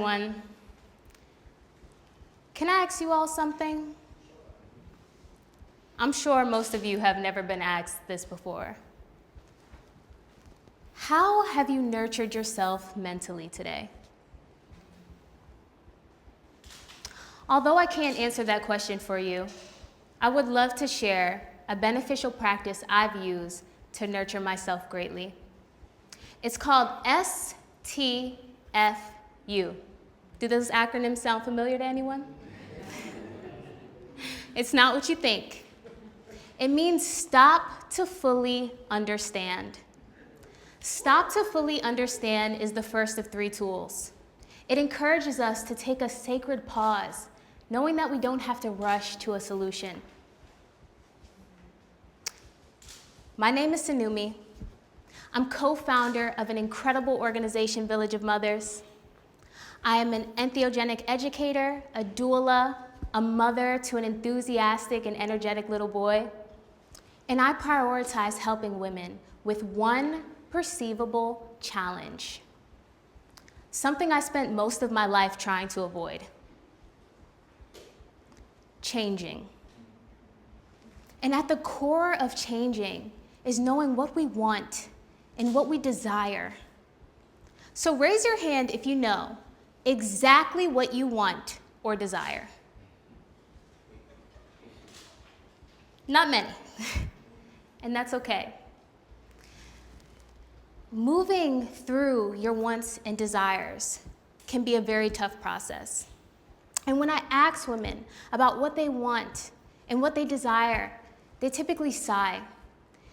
everyone. Can I ask you all something? I'm sure most of you have never been asked this before. How have you nurtured yourself mentally today? Although I can't answer that question for you, I would love to share a beneficial practice I've used to nurture myself greatly. It's called STFU. Do those acronyms sound familiar to anyone? It's not what you think. It means stop to fully understand. Stop to fully understand is the first of 3 tools. It encourages us to take a sacred pause, knowing that we don't have to rush to a solution. My name is Sunumi. I'm co-founder of an incredible organization, Village of Mothers. I am an entheogenic educator, a doula, a mother to an enthusiastic and energetic little boy, and I prioritize helping women with one perceivable challenge, something I spent most of my life trying to avoid: changing. And at the core of changing is knowing what we want and what we desire. So raise your hand if you know exactly what you want or desire. Not many, and that's okay. Moving through your wants and desires can be a very tough process. And when I ask women about what they want and what they desire, they typically sigh.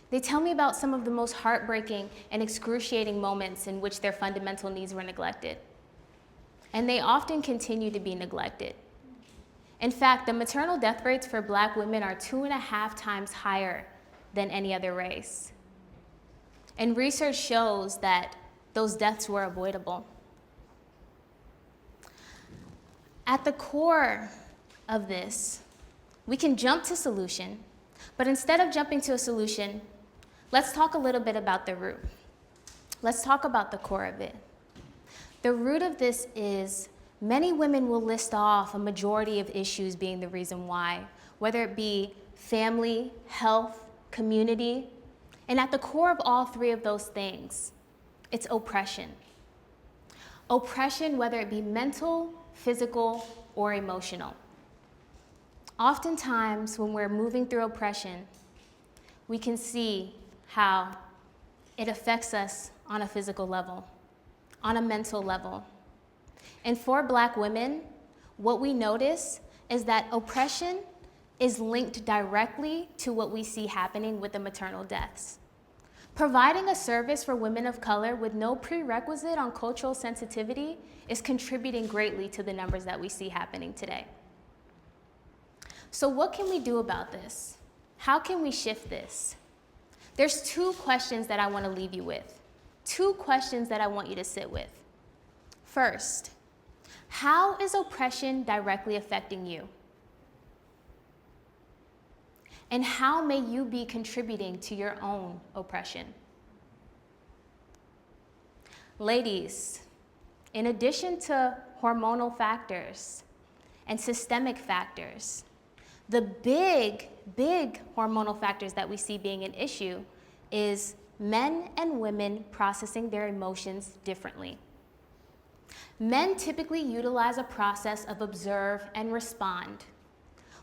They tell me about some of the most heartbreaking and excruciating moments in which their fundamental needs were neglected. And they often continue to be neglected. In fact, the maternal death rates for Black women are 2.5 times higher than any other race. And research shows that those deaths were avoidable. At the core of this, we can jump to solution, but instead of jumping to a solution, let's talk a little bit about the root. Let's talk about the core of it. The root of this is many women will list off a majority of issues being the reason why, whether it be family, health, community, and at the core of all 3 of those things, it's oppression. Oppression, whether it be mental, physical, or emotional. Oftentimes, when we're moving through oppression, we can see how it affects us on a physical level, on a mental level. And for Black women, what we notice is that oppression is linked directly to what we see happening with the maternal deaths. Providing a service for women of color with no prerequisite on cultural sensitivity is contributing greatly to the numbers that we see happening today. So what can we do about this? How can we shift this? There's 2 questions that I want to leave you with. 2 questions that I want you to sit with. First, how is oppression directly affecting you? And how may you be contributing to your own oppression? Ladies, in addition to hormonal factors and systemic factors, the big hormonal factors that we see being an issue is men and women processing their emotions differently. Men typically utilize a process of observe and respond,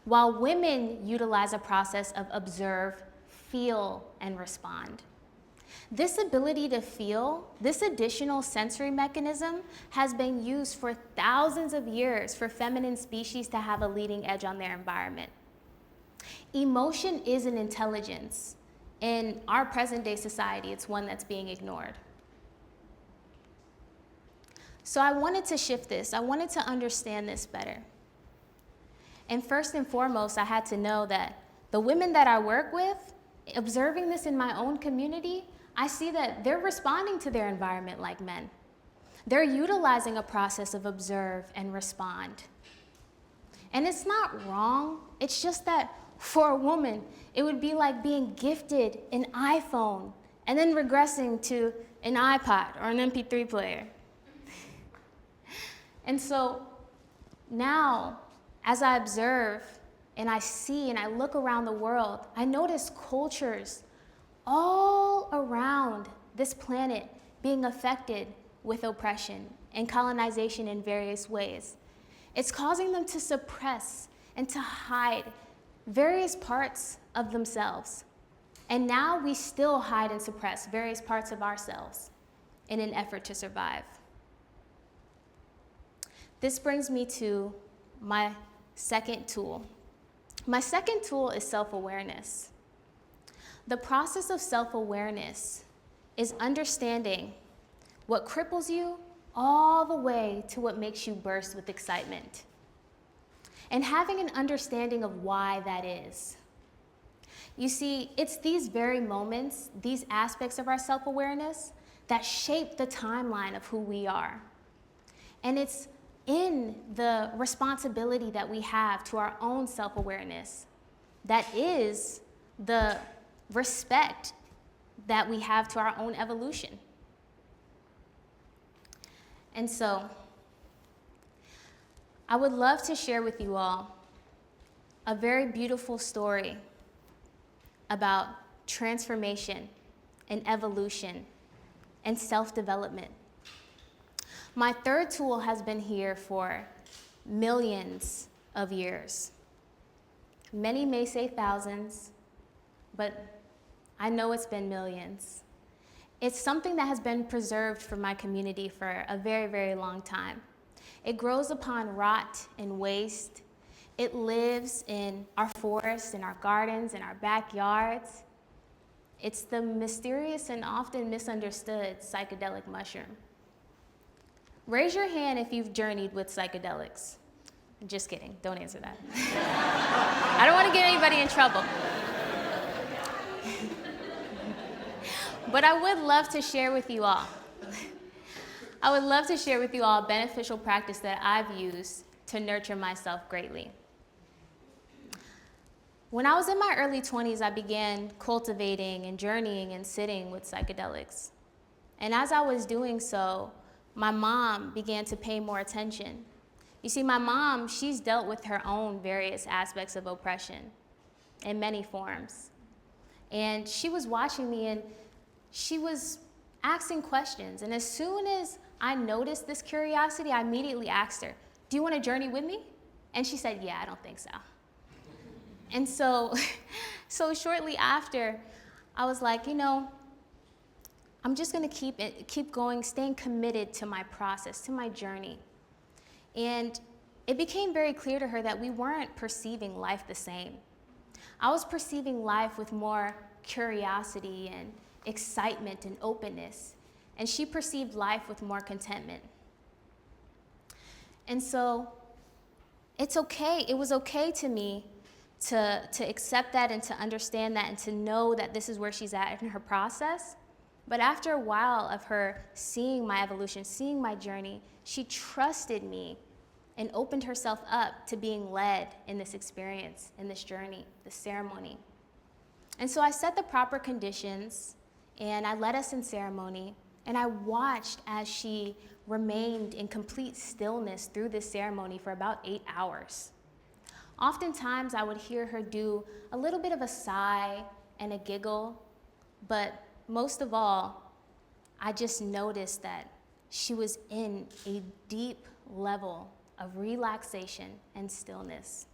while women utilize a process of observe, feel, and respond. This ability to feel, this additional sensory mechanism, has been used for thousands of years for feminine species to have a leading edge on their environment. Emotion is an intelligence. In our present-day society, it's one that's being ignored. So I wanted to shift this. I wanted to understand this better. And first and foremost, I had to know that the women that I work with, observing this in my own community, I see that they're responding to their environment like men. They're utilizing a process of observe and respond. And it's not wrong. It's just that for a woman, it would be like being gifted an iPhone and then regressing to an iPod or an MP3 player. And so now, as I observe and I see and I look around the world, I notice cultures all around this planet being affected with oppression and colonization in various ways. It's causing them to suppress and to hide various parts of themselves. And now we still hide and suppress various parts of ourselves in an effort to survive. This brings me to my second tool. My second tool is self-awareness. The process of self-awareness is understanding what cripples you all the way to what makes you burst with excitement, and having an understanding of why that is. You see, it's these very moments, these aspects of our self-awareness that shape the timeline of who we are. And it's in the responsibility that we have to our own self-awareness that is the respect that we have to our own evolution. And so, I would love to share with you all a very beautiful story about transformation and evolution and self-development. My third tool has been here for millions of years. Many may say thousands, but I know it's been millions. It's something that has been preserved for my community for a very, very long time. It grows upon rot and waste. It lives in our forests, in our gardens, in our backyards. It's the mysterious and often misunderstood psychedelic mushroom. Raise your hand if you've journeyed with psychedelics. Just kidding, don't answer that. I don't want to get anybody in trouble. But I would love to share with you all. I would love to share with you all a beneficial practice that I've used to nurture myself greatly. When I was in my early 20s, I began cultivating and journeying and sitting with psychedelics. And as I was doing so, my mom began to pay more attention. You see, my mom, she's dealt with her own various aspects of oppression in many forms. And she was watching me and she was asking questions. And as soon as I noticed this curiosity, I immediately asked her, "Do you want to journey with me?" And she said, "Yeah, I don't think so." And so shortly after, I was like, I'm just going to keep going, staying committed to my process, to my journey. And it became very clear to her that we weren't perceiving life the same. I was perceiving life with more curiosity and excitement and openness, and she perceived life with more contentment. And so it's okay, it was okay to me to accept that and to understand that and to know that this is where she's at in her process. But after a while of her seeing my evolution, seeing my journey, she trusted me and opened herself up to being led in this experience, in this journey, this ceremony. And so I set the proper conditions, and I led us in ceremony, and I watched as she remained in complete stillness through this ceremony for about 8 hours. Oftentimes, I would hear her do a little bit of a sigh and a giggle, but most of all, I just noticed that she was in a deep level of relaxation and stillness.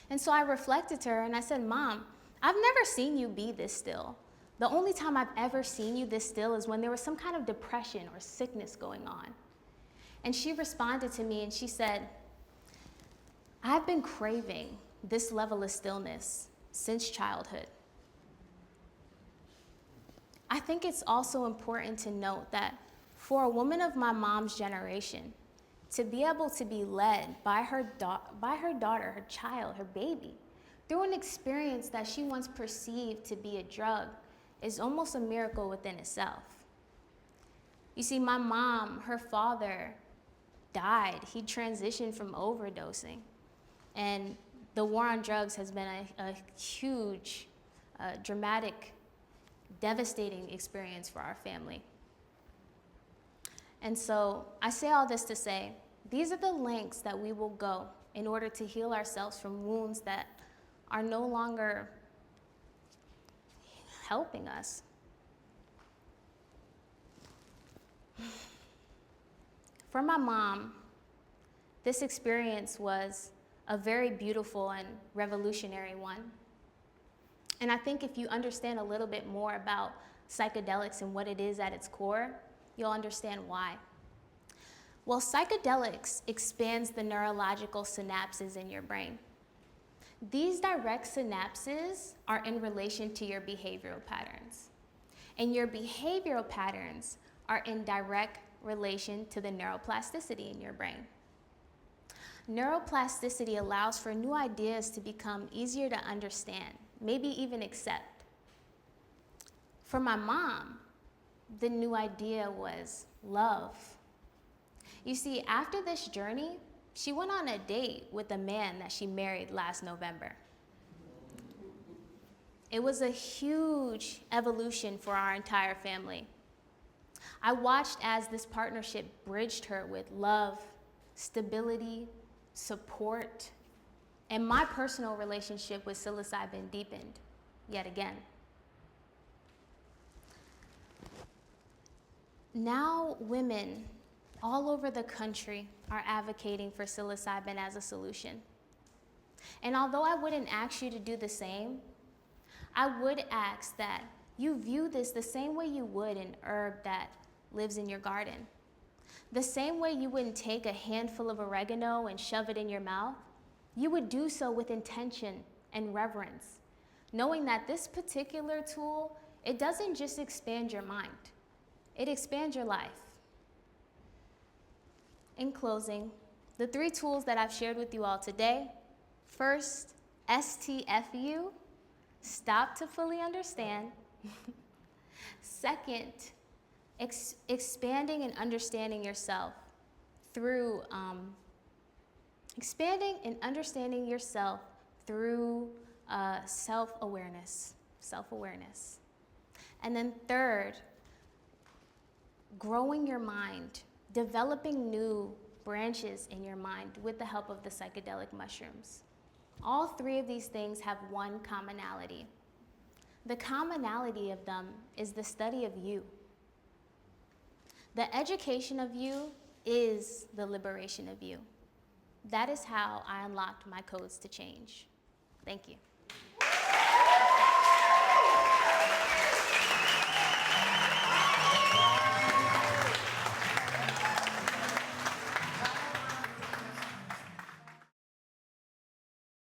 And so I reflected to her and I said, "Mom, I've never seen you be this still. The only time I've ever seen you this still is when there was some kind of depression or sickness going on." And she responded to me and she said, "I've been craving this level of stillness since childhood." I think it's also important to note that for a woman of my mom's generation, to be able to be led by her daughter, her child, her baby, through an experience that she once perceived to be a drug is almost a miracle within itself. You see, my mom, her father died. He transitioned from overdosing. And the war on drugs has been a huge, dramatic, devastating experience for our family. And so I say all this to say These are the lengths that we will go in order to heal ourselves from wounds that are no longer helping us. For my mom, this experience was a very beautiful and revolutionary one. And I think if you understand a little bit more about psychedelics and what it is at its core, you'll understand why. Well, psychedelics expands the neurological synapses in your brain. These direct synapses are in relation to your behavioral patterns. And your behavioral patterns are in direct relation to the neuroplasticity in your brain. Neuroplasticity allows for new ideas to become easier to understand, maybe even accept. For my mom, the new idea was love. You see, after this journey, she went on a date with a man that she married last November. It was a huge evolution for our entire family. I watched as this partnership bridged her with love, stability, support, and my personal relationship with psilocybin deepened yet again. Now women all over the country are advocating for psilocybin as a solution. And although I wouldn't ask you to do the same, I would ask that you view this the same way you would an herb that lives in your garden. The same way you wouldn't take a handful of oregano and shove it in your mouth, you would do so with intention and reverence, knowing that this particular tool, it doesn't just expand your mind, it expands your life. In closing, the 3 tools that I've shared with you all today: first, STFU, stop to fully understand. Second, expanding and understanding yourself through self-awareness. And then third, growing your mind, developing new branches in your mind with the help of the psychedelic mushrooms. All 3 of these things have one commonality. The commonality of them is the study of you. The education of you is the liberation of you. That is how I unlocked my codes to change. Thank you.